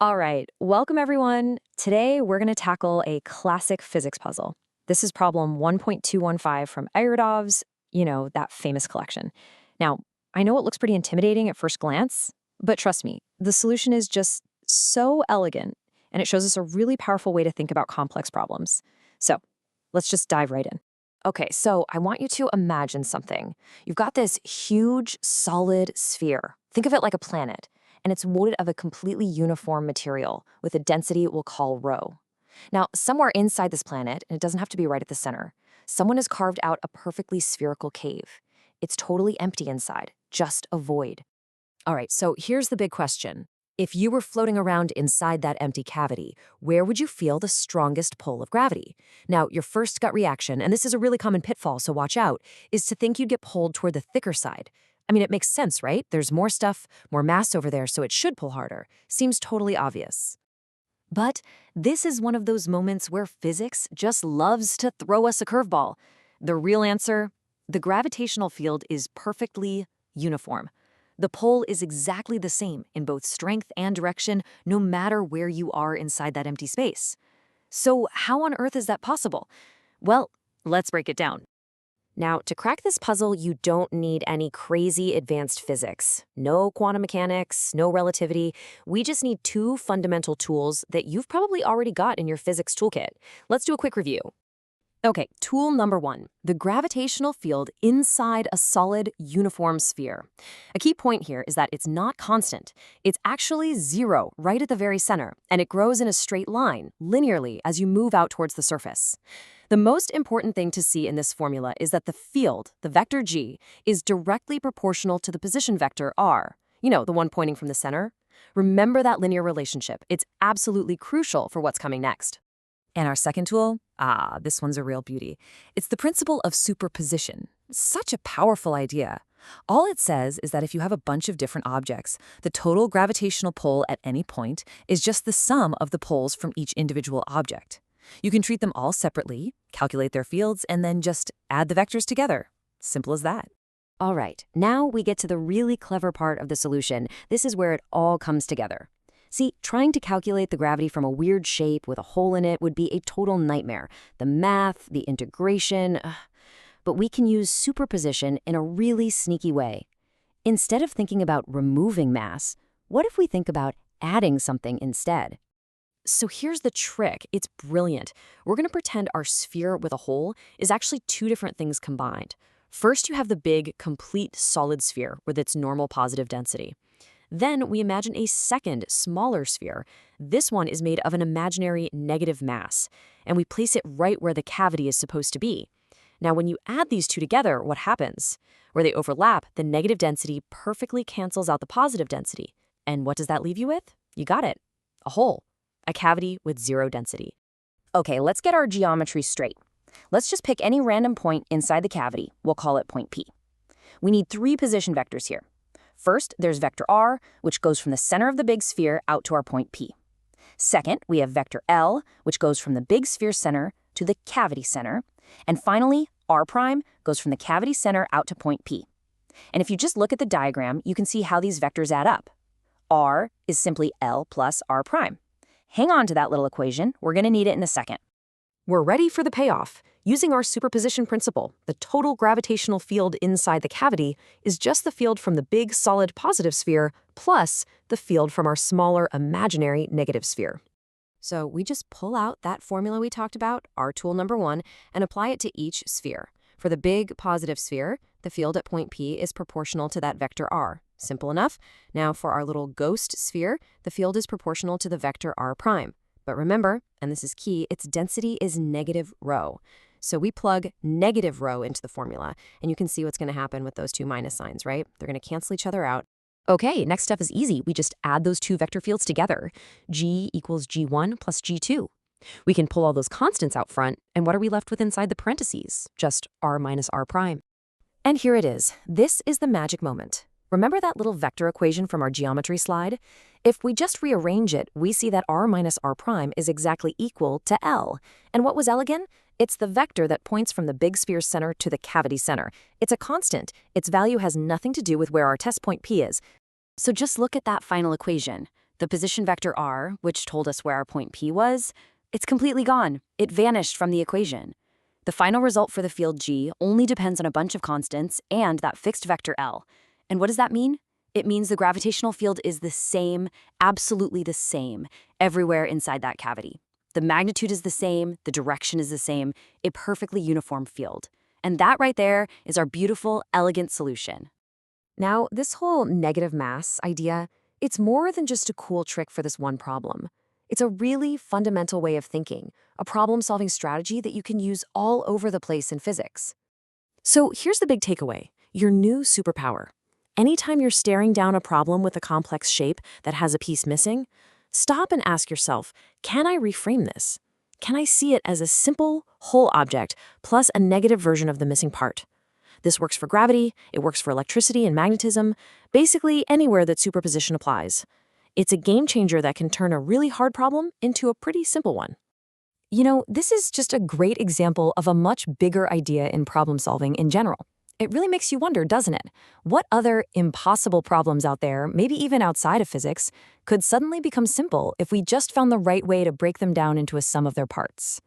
All right, welcome everyone. Today we're going to tackle a classic physics puzzle. This is problem 1.215 from Irodov's, that famous collection. Now, I know it looks pretty intimidating at first glance, but trust me, the solution is just so elegant, and it shows us a really powerful way to think about complex problems. So, let's just dive right in. Okay, so I want you to imagine something. You've got this huge, solid sphere. Think of it like a planet, and it's molded of a completely uniform material with a density we'll call rho. Now, somewhere inside this planet, and it doesn't have to be right at the center, someone has carved out a perfectly spherical cave. It's totally empty inside, just a void. All right, so here's the big question. If you were floating around inside that empty cavity, where would you feel the strongest pull of gravity? Now, your first gut reaction, and this is a really common pitfall, so watch out, is to think you'd get pulled toward the thicker side. I mean, it makes sense, right? There's more stuff, more mass over there, so it should pull harder. Seems totally obvious. But this is one of those moments where physics just loves to throw us a curveball. The real answer? The gravitational field is perfectly uniform. The pull is exactly the same in both strength and direction, no matter where you are inside that empty space. So how on earth is that possible? Well, let's break it down. Now, to crack this puzzle, you don't need any crazy advanced physics. No quantum mechanics, no relativity. We just need two fundamental tools that you've probably already got in your physics toolkit. Let's do a quick review. Okay, tool number one, the gravitational field inside a solid, uniform sphere. A key point here is that it's not constant. It's actually zero right at the very center, and it grows in a straight line, linearly, as you move out towards the surface. The most important thing to see in this formula is that the field, the vector g, is directly proportional to the position vector r. You know, the one pointing from the center. Remember that linear relationship. It's absolutely crucial for what's coming next. And our second tool? This one's a real beauty. It's the principle of superposition. Such a powerful idea. All it says is that if you have a bunch of different objects, the total gravitational pull at any point is just the sum of the pulls from each individual object. You can treat them all separately, calculate their fields, and then just add the vectors together. Simple as that. All right, now we get to the really clever part of the solution. This is where it all comes together. See, trying to calculate the gravity from a weird shape with a hole in it would be a total nightmare. The math, the integration, but we can use superposition in a really sneaky way. Instead of thinking about removing mass, what if we think about adding something instead? So here's the trick. It's brilliant. We're going to pretend our sphere with a hole is actually two different things combined. First, you have the big, complete solid sphere with its normal positive density. Then we imagine a second, smaller sphere. This one is made of an imaginary negative mass, and we place it right where the cavity is supposed to be. Now, when you add these two together, what happens? Where they overlap, the negative density perfectly cancels out the positive density. And what does that leave you with? You got it. A hole. A cavity with zero density. Okay, let's get our geometry straight. Let's just pick any random point inside the cavity. We'll call it point P. We need three position vectors here. First, there's vector r, which goes from the center of the big sphere out to our point P. Second, we have vector L, which goes from the big sphere center to the cavity center. And finally, r prime goes from the cavity center out to point P. And if you just look at the diagram, you can see how these vectors add up. R is simply L plus r prime. Hang on to that little equation. We're going to need it in a second. We're ready for the payoff. Using our superposition principle, the total gravitational field inside the cavity is just the field from the big, solid positive sphere plus the field from our smaller, imaginary negative sphere. So we just pull out that formula we talked about, our tool number one, and apply it to each sphere. For the big positive sphere, the field at point P is proportional to that vector r. Simple enough. Now for our little ghost sphere, the field is proportional to the vector r prime. But remember, and this is key, its density is negative rho. So we plug negative rho into the formula, and you can see what's going to happen with those two minus signs, right? They're going to cancel each other out. Okay, next step is easy. We just add those two vector fields together. G equals G1 plus G2. We can pull all those constants out front, and what are we left with inside the parentheses? Just r minus r prime. And here it is. This is the magic moment. Remember that little vector equation from our geometry slide? If we just rearrange it, we see that r minus r prime is exactly equal to L. And what was L again? It's the vector that points from the big sphere center to the cavity center. It's a constant. Its value has nothing to do with where our test point P is. So just look at that final equation. The position vector r, which told us where our point P was, it's completely gone. It vanished from the equation. The final result for the field G only depends on a bunch of constants and that fixed vector L. And what does that mean? It means the gravitational field is the same, absolutely the same, everywhere inside that cavity. The magnitude is the same, the direction is the same, a perfectly uniform field. And that right there is our beautiful, elegant solution. Now, this whole negative mass idea, it's more than just a cool trick for this one problem. It's a really fundamental way of thinking, a problem-solving strategy that you can use all over the place in physics. So here's the big takeaway, your new superpower. Anytime you're staring down a problem with a complex shape that has a piece missing, stop and ask yourself, can I reframe this? Can I see it as a simple, whole object plus a negative version of the missing part? This works for gravity, it works for electricity and magnetism, basically anywhere that superposition applies. It's a game changer that can turn a really hard problem into a pretty simple one. You know, this is just a great example of a much bigger idea in problem solving in general. It really makes you wonder, doesn't it? What other impossible problems out there, maybe even outside of physics, could suddenly become simple if we just found the right way to break them down into a sum of their parts?